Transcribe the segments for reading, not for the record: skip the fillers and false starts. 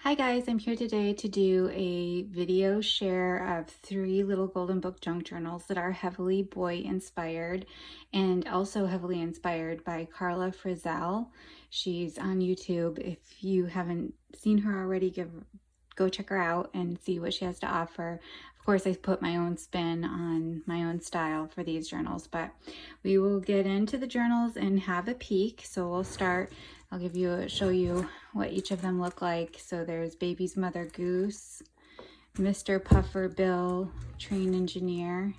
Hi guys, I'm here today to do a video share of 3 little golden book junk journals that are heavily boy inspired and also heavily inspired by Karla Frizzelle. She's on YouTube. If you haven't seen her already, go check her out and see what she has to offer. Of course, I put my own spin on my own style for these journals, but we will get into the journals and have a peek. So we'll start. I'll show you what each of them look like. So there's Baby's Mother Goose, Mr. Puffer Bill, Train Engineer,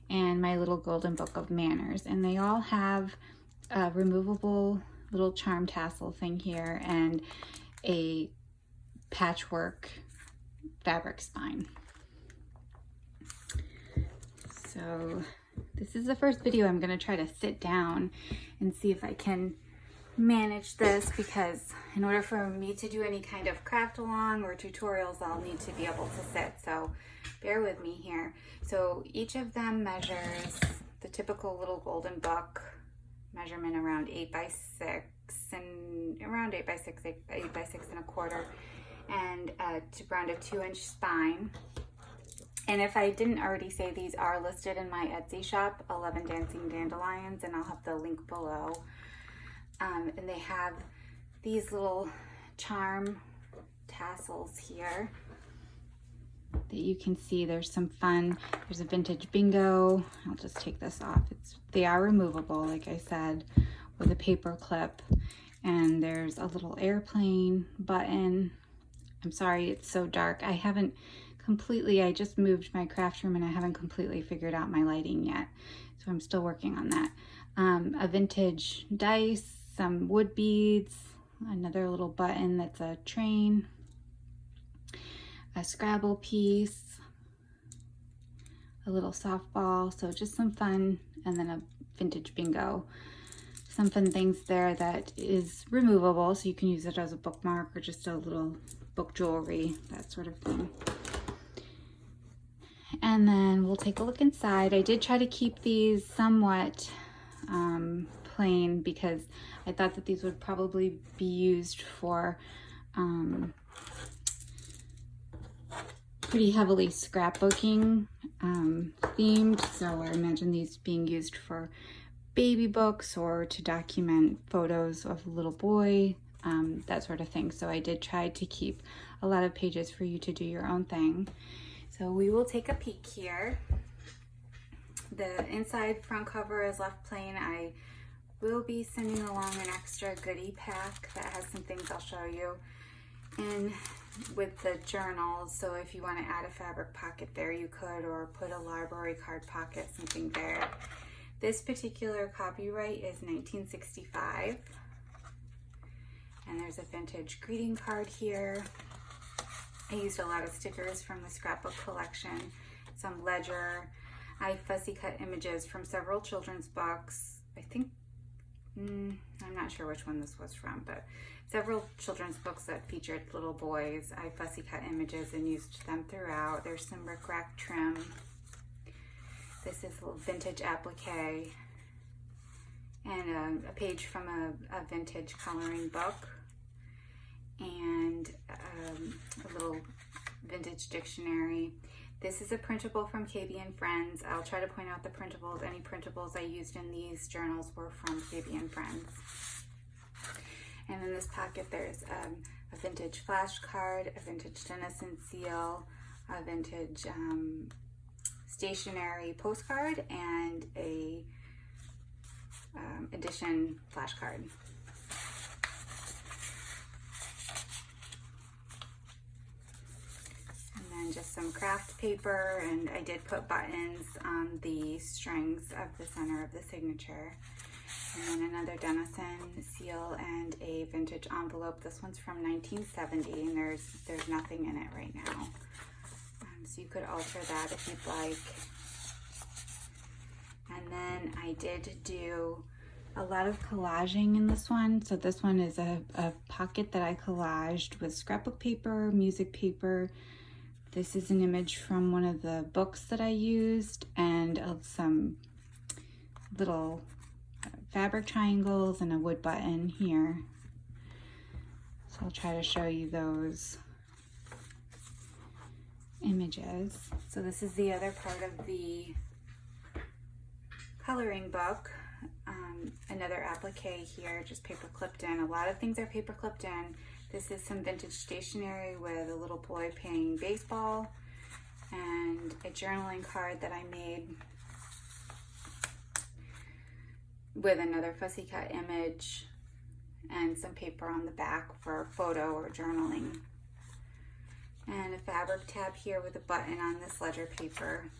and My Little Golden Book of Manners. And they all have a removable little charm tassel thing here and a patchwork fabric spine. So this is the first video. I'm going to try to sit down and see if I can manage this, because in order for me to do any kind of craft along or tutorials, I'll need to be able to sit, so bear with me here. So each of them measures the typical little golden book measurement, around 8 by 6 and around 8 by 6, 8 by 6 and a quarter, and around a 2-inch spine. And if I didn't already say, these are listed in my Etsy shop, 11 Dancing Dandelions, and I'll have the link below. And they have these little charm tassels here that you can see. There's some fun. There's a vintage bingo. I'll just take this off. They are removable, like I said, with a paper clip. And there's a little airplane button. I'm sorry it's so dark. I just moved my craft room and I haven't completely figured out my lighting yet. So I'm still working on that. A vintage dice, some wood beads, another little button that's a train, a Scrabble piece, a little softball, so just some fun, and then a vintage bingo. Some fun things there that is removable, so you can use it as a bookmark or just a little book jewelry, that sort of thing. And then we'll take a look inside. I did try to keep these somewhat plain because I thought that these would probably be used for pretty heavily scrapbooking themed. So I imagine these being used for baby books or to document photos of a little boy, that sort of thing. So I did try to keep a lot of pages for you to do your own thing. So we will take a peek here. The inside front cover is left plain. I will be sending along an extra goodie pack that has some things I'll show you in with the journals. So if you want to add a fabric pocket there, you could, or put a library card pocket, something there. This particular copyright is 1965. And there's a vintage greeting card here. I used a lot of stickers from the scrapbook collection, some ledger. I fussy cut images from several children's books. I think, I'm not sure which one this was from, but several children's books that featured little boys. I fussy cut images and used them throughout. There's some rickrack trim. This is a little vintage applique, and a page from a vintage coloring book, and a little vintage dictionary. This is a printable from KBandFriends. I'll try to point out the printables. Any printables I used in these journals were from KBandFriends. And in this pocket there's a vintage flashcard, a vintage Denison seal, a vintage stationery postcard, and a edition flashcard. And just some craft paper, and I did put buttons on the strings of the center of the signature. And then another Denison seal and a vintage envelope. This one's from 1970, and there's nothing in it right now. So you could alter that if you'd like. And then I did do a lot of collaging in this one. So this one is a pocket that I collaged with scrapbook paper, music paper. This is an image from one of the books that I used, and some little fabric triangles and a wood button here. So I'll try to show you those images. So this is the other part of the coloring book. Another applique here, just paper clipped in. A lot of things are paper clipped in. This is some vintage stationery with a little boy playing baseball and a journaling card that I made with another fussy cut image and some paper on the back for photo or journaling. And a fabric tab here with a button on this ledger paper.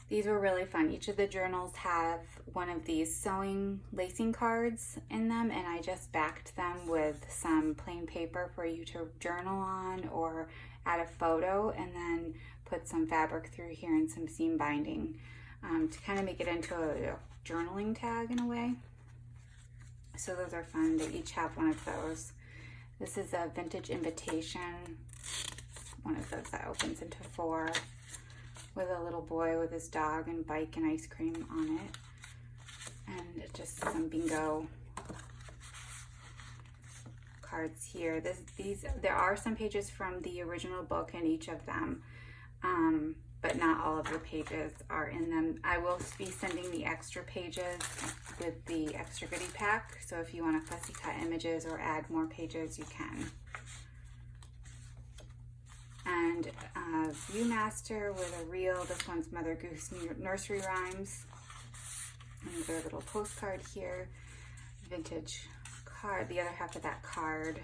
These were really fun. Each of the journals have one of these sewing lacing cards in them, and I just backed them with some plain paper for you to journal on or add a photo, and then put some fabric through here and some seam binding to kind of make it into a journaling tag in a way. So those are fun. They each have one of those. This is a vintage invitation, one of those that opens into 4, with a little boy with his dog and bike and ice cream on it. And just some bingo cards here. There are some pages from the original book in each of them, but not all of the pages are in them. I will be sending the extra pages with the extra goodie pack, so if you want to fussy cut images or add more pages, you can. And a Viewmaster with a reel. This one's Mother Goose Nursery Rhymes. Another little postcard here. Vintage card, the other half of that card.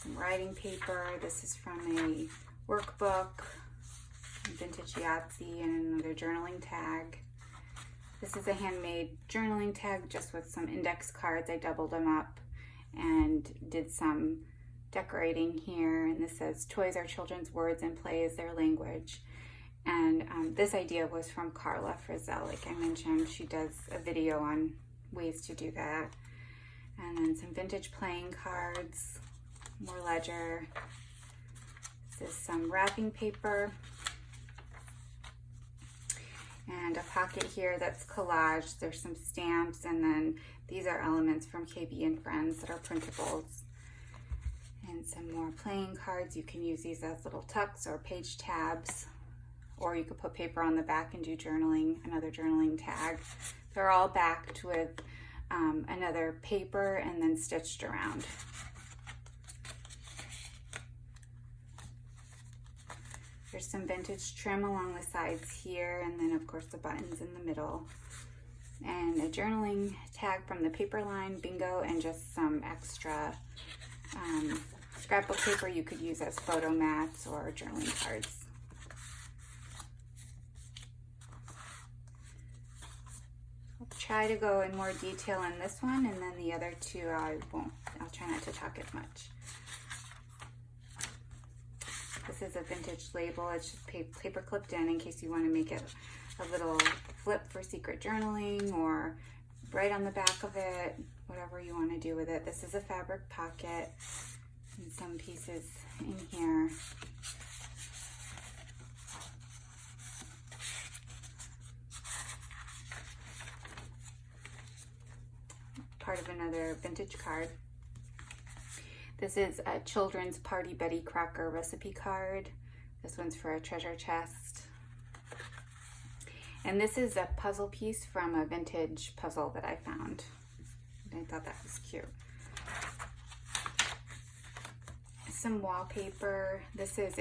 Some writing paper. This is from a workbook. Vintage Yahtzee and another journaling tag. This is a handmade journaling tag just with some index cards. I doubled them up and did some decorating here, and this says toys are children's words and play is their language. And this idea was from Karla Frizzelle. Like I mentioned, she does a video on ways to do that. And then some vintage playing cards, more ledger. This is some wrapping paper and a pocket here that's collaged. There's some stamps, and then these are elements from KBandFriends that are printables. And some more playing cards. You can use these as little tucks or page tabs, or you could put paper on the back and do journaling, another journaling tag. They're all backed with another paper and then stitched around. There's some vintage trim along the sides here, and then of course the buttons in the middle. And a journaling tag from the paper line, bingo, and just some extra scrapbook paper you could use as photo mats or journaling cards. I'll try to go in more detail in this one, and then the other two I'll try not to talk as much. This is a vintage label. It's just paper clipped in case you want to make it a little flip for secret journaling or write on the back of it, whatever you want to do with it. This is a fabric pocket and some pieces in here. Part of another vintage card. This is a children's Party Betty Crocker recipe card. This one's for a treasure chest. And this is a puzzle piece from a vintage puzzle that I found. I thought that was cute. Some wallpaper. This is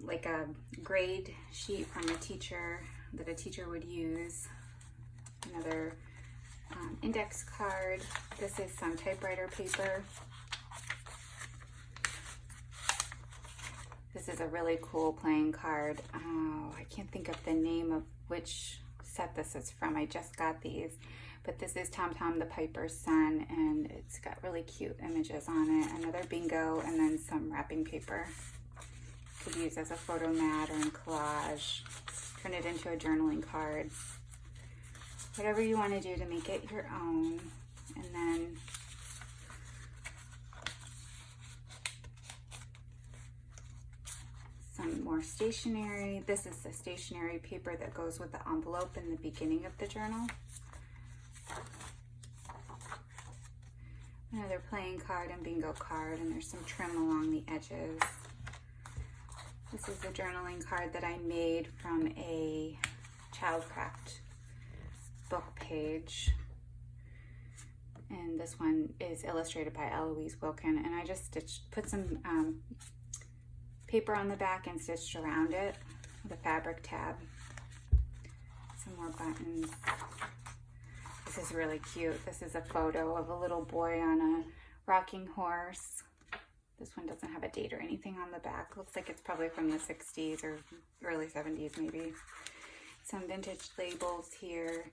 like a grade sheet from a teacher that a teacher would use. Another index card. This is some typewriter paper. This is a really cool playing card. Oh, I can't think of the name of which set this is from. I just got these. But this is Tom Tom the Piper's Son, and it's got really cute images on it. Another bingo, and then some wrapping paper. Could use as a photo mat or in collage. Turn it into a journaling card. Whatever you want to do to make it your own. And then some more stationery. This is the stationery paper that goes with the envelope in the beginning of the journal. Another playing card and bingo card, and there's some trim along the edges. This is a journaling card that I made from a Childcraft book page. And this one is illustrated by Eloise Wilkin, and I just put some paper on the back and stitched around it with a fabric tab. Some more buttons. This is really cute. This is a photo of a little boy on a rocking horse. This one doesn't have a date or anything on the back. Looks like it's probably from the 60s or early 70s maybe. Some vintage labels here.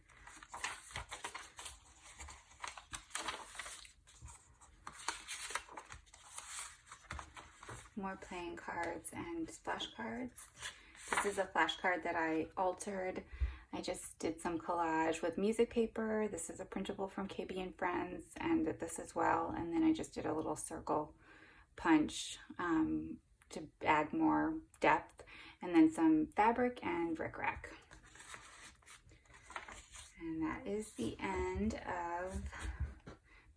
More playing cards and flashcards. This is a flashcard that I altered. I just did some collage with music paper. This is a printable from KBandFriends, and this as well. And then I just did a little circle punch to add more depth. And then some fabric and rickrack. And that is the end of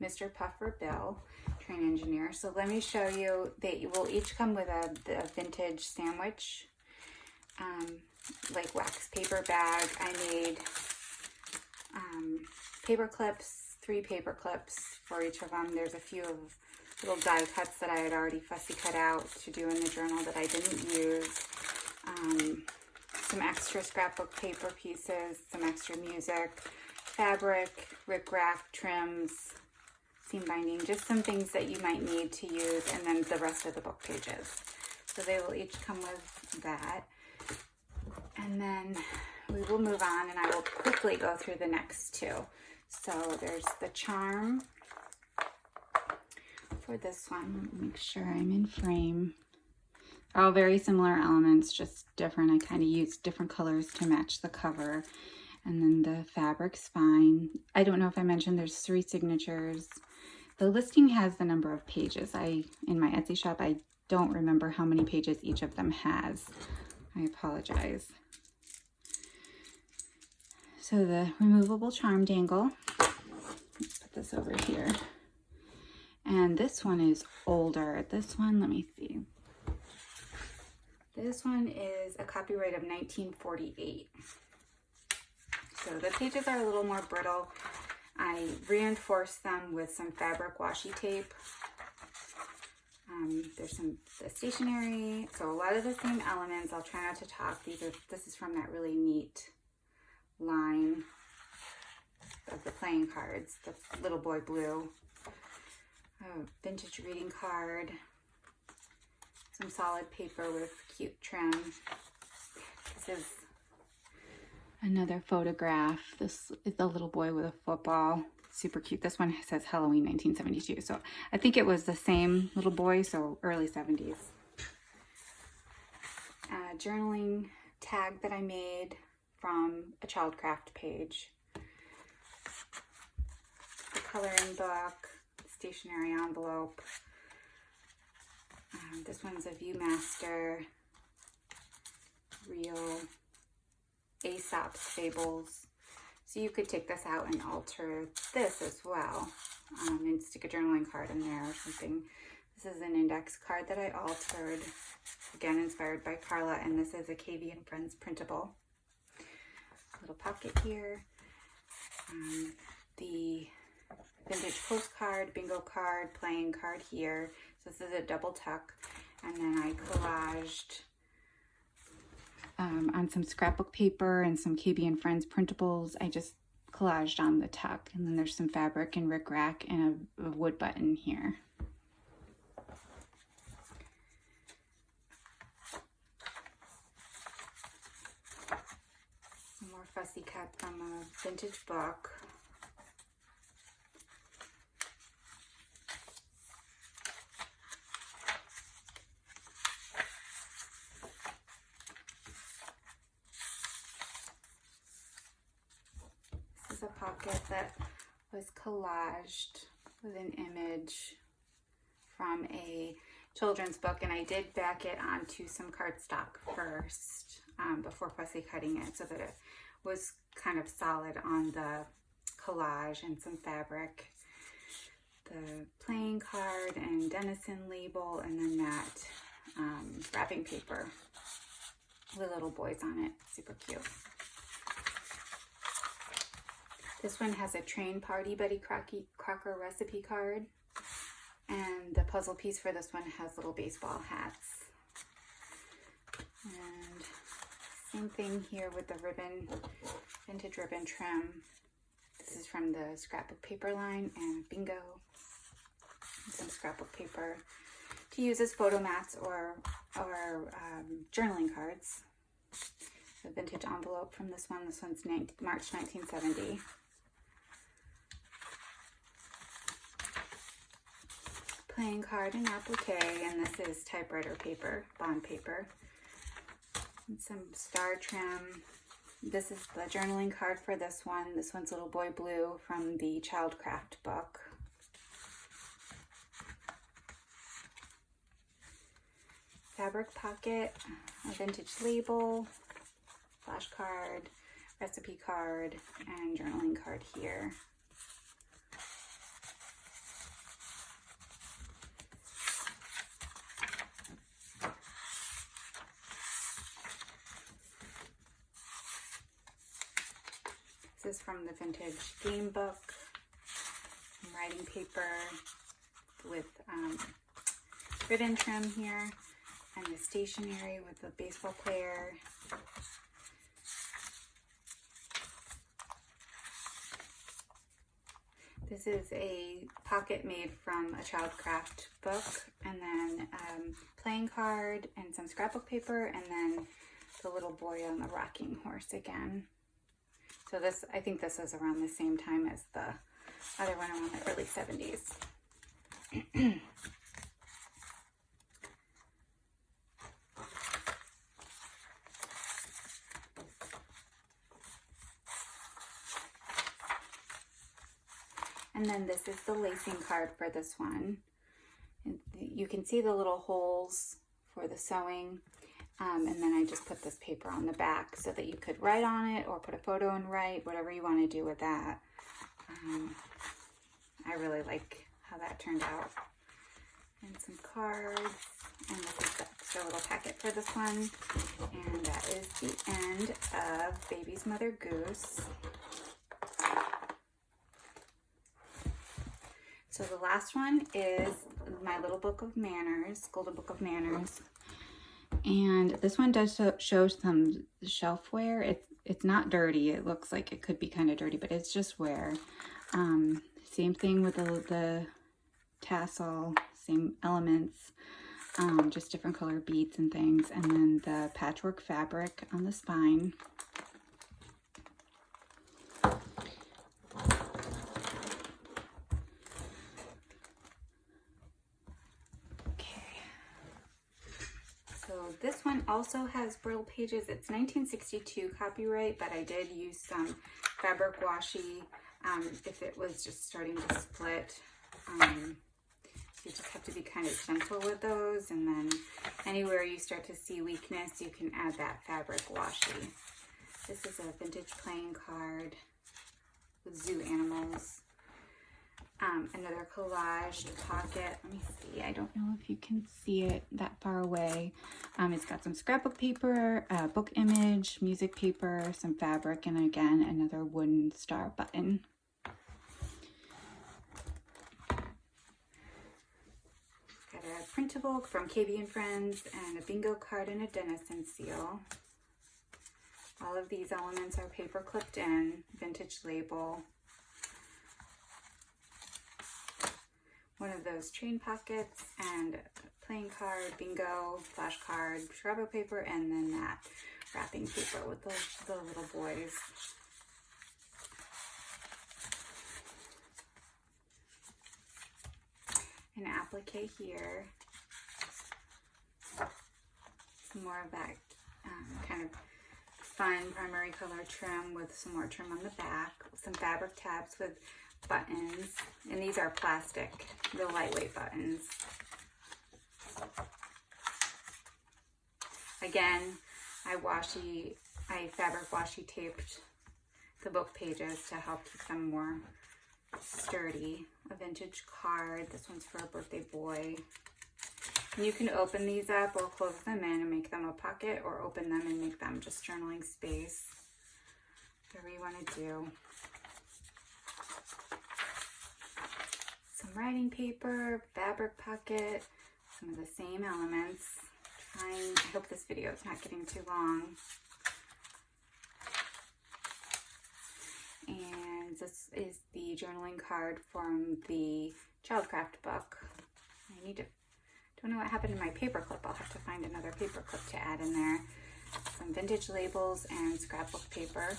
Mr. Puffer Bill, Train Engineer. So let me show you, they will each come with a vintage sandwich, like wax paper bag. I made paper clips, 3 paper clips for each of them. There's a few of little die cuts that I had already fussy cut out to do in the journal that I didn't use. Some extra scrapbook paper pieces, some extra music, fabric, rickrack, trims, seam binding, just some things that you might need to use, and then the rest of the book pages. So they will each come with that. And then we will move on, and I will quickly go through the next 2. So there's the charm for this one. Let me make sure I'm in frame. All very similar elements, just different. I kind of used different colors to match the cover. And then the fabric's fine. I don't know if I mentioned there's 3 signatures. The listing has the number of pages. In my Etsy shop, I don't remember how many pages each of them has. I apologize. So the removable charm dangle. Let's put this over here. And this one is older. This one, let me see. This one is a copyright of 1948. So the pages are a little more brittle. I reinforced them with some fabric washi tape. There's some stationery, so a lot of the same elements. I'll try not to talk. This is from that really neat line of the playing cards, the little boy blue. A vintage greeting card. Some solid paper with cute trim. This is another photograph. This is a little boy with a football. Super cute. This one says Halloween 1972. So I think it was the same little boy, so early 70s. A journaling tag that I made from a Childcraft page. The coloring book, stationery envelope. This one's a Viewmaster real Aesop's Fables. So you could take this out and alter this as well, and stick a journaling card in there or something. This is an index card that I altered, again inspired by Karla, and this is a KBandFriends printable. Little pocket here. The vintage postcard, bingo card, playing card here. So this is a double tuck, and then I collaged on some scrapbook paper and some KBandFriends printables. I just collaged on the tuck, and then there's some fabric and rickrack and a wood button here. Some more fussy cut from a vintage book. This is a pocket that was collaged with an image from a children's book, and I did back it onto some cardstock first before fussy cutting it so that it was kind of solid on the collage, and some fabric. the playing card and Denison label, and then that wrapping paper with little boys on it. Super cute. This one has a train party Betty Crocker recipe card, and the puzzle piece for this one has little baseball hats. And same thing here with the ribbon, vintage ribbon trim. This is from the scrapbook paper line, and bingo, and some scrapbook paper to use as photo mats or journaling cards. A vintage envelope from this one. This one's March 1970. Playing card and applique, and this is typewriter paper, bond paper. And some star trim. This is the journaling card for this one. This one's Little Boy Blue from the Childcraft book. Fabric pocket, a vintage label, flashcard, recipe card, and journaling card here. This is from the vintage game book, writing paper with ribbon trim here, and the stationery with the baseball player. This is a pocket made from a Childcraft book, and then playing card and some scrapbook paper, and then the little boy on the rocking horse again. So this, I think this is around the same time as the other one, around the early 70s. And then this is the lacing card for this one. And you can see the little holes for the sewing. And then I just put this paper on the back so that you could write on it or put a photo and write, whatever you want to do with that. I really like how that turned out. And some cards. And this is the extra little packet for this one. And that is the end of Baby's Mother Goose. So the last one is my little book of manners, Golden Book of Manners. And this one does show some shelfware. It's not dirty. It looks like it could be kind of dirty, but it's just wear. Same thing with the tassel, same elements, just different color beads and things. And then the patchwork fabric on the spine. This one also has Brill pages. It's 1962 copyright, but I did use some fabric washi if it was just starting to split. You just have to be kind of gentle with those, and then anywhere you start to see weakness, you can add that fabric washi. This is a vintage playing card with zoo animals. Another collaged pocket. Let me see. I don't know if you can see it that far away. It's got some scrapbook paper, book image, music paper, some fabric, and again, another wooden star button. Got a printable from KBandFriends and a bingo card and a Denison seal. All of these elements are paper clipped in, vintage label. One of those train pockets, and playing card, bingo, flashcard, scrapbook paper, and then that wrapping paper with the little boys. An applique here. Some more of that kind of fun primary color trim with some more trim on the back. Some fabric tabs with buttons, and these are plastic, real lightweight buttons. Again, I fabric washi taped the book pages to help keep them more sturdy. A vintage card. This one's for a birthday boy. And you can open these up or close them in and make them a pocket, or open them and make them just journaling space. Whatever you want to do. Some writing paper, fabric pocket, some of the same elements. I hope this video is not getting too long. And this is the journaling card from the Childcraft book. Don't know what happened to my paper clip. I'll have to find another paper clip to add in there. Some vintage labels and scrapbook paper.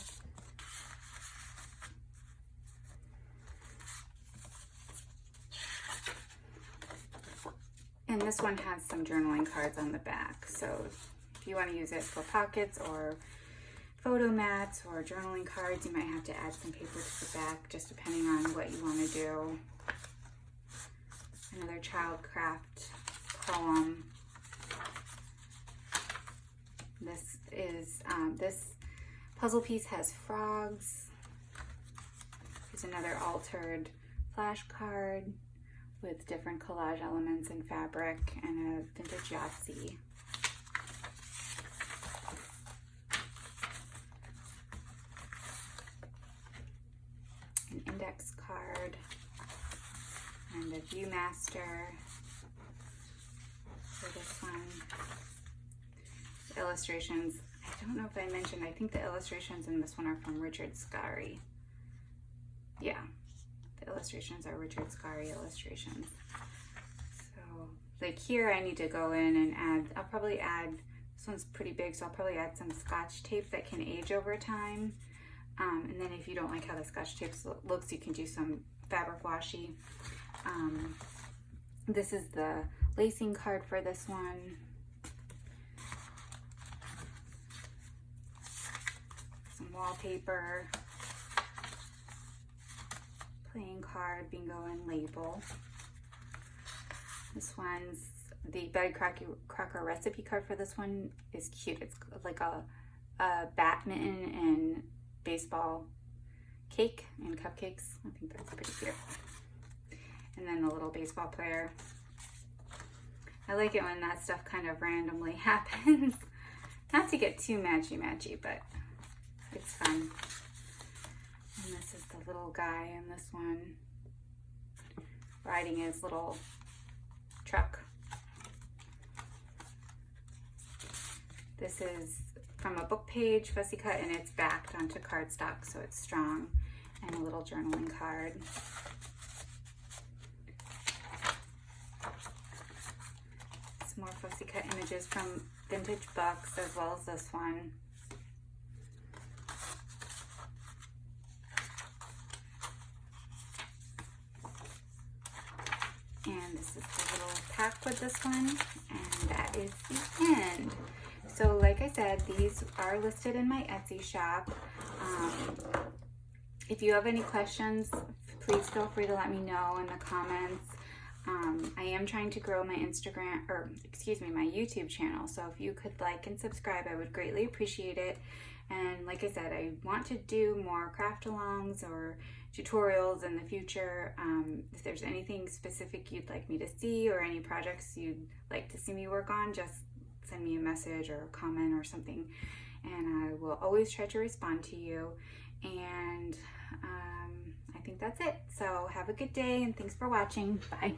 And this one has some journaling cards on the back. So if you want to use it for pockets or photo mats or journaling cards, you might have to add some paper to the back, just depending on what you want to do. Another Childcraft poem. This is, this puzzle piece has frogs. Here's another altered flashcard with different collage elements and fabric, and a vintage Yahtzee. An index card, and a Viewmaster for this one. The illustrations, I don't know if I mentioned, I think the illustrations in this one are from Richard Scarry. Yeah. The illustrations are Richard Scarry illustrations. So, like here I need to go in and add, I'll probably add, this one's pretty big, so I'll probably add some Scotch tape that can age over time. And then if you don't like how the Scotch tape looks, you can do some fabric washi. This is the lacing card for this one. Some wallpaper. Playing card, bingo, and label. This one's the Betty Crocker recipe card for this one is cute. It's like a badminton and baseball cake and cupcakes. I think that's pretty cute. And then the little baseball player. I like it when that stuff kind of randomly happens. Not to get too matchy-matchy, but it's fun. And this is the little guy in this one, riding his little truck. This is from a book page, fussy cut, and it's backed onto cardstock, so it's strong. And a little journaling card. Some more fussy cut images from vintage books, as well as this one. And this is the little pack with this one, and that is the end. So like I said, these are listed in my Etsy shop. If you have any questions, please feel free to let me know in the comments. I am trying to grow my my YouTube channel. So if you could like and subscribe, I would greatly appreciate it. And like I said, I want to do more craft alongs or tutorials in the future. If there's anything specific you'd like me to see, or any projects you'd like to see me work on, just send me a message or a comment or something, and I will always try to respond to you. And I think that's it. So have a good day, and thanks for watching. Bye.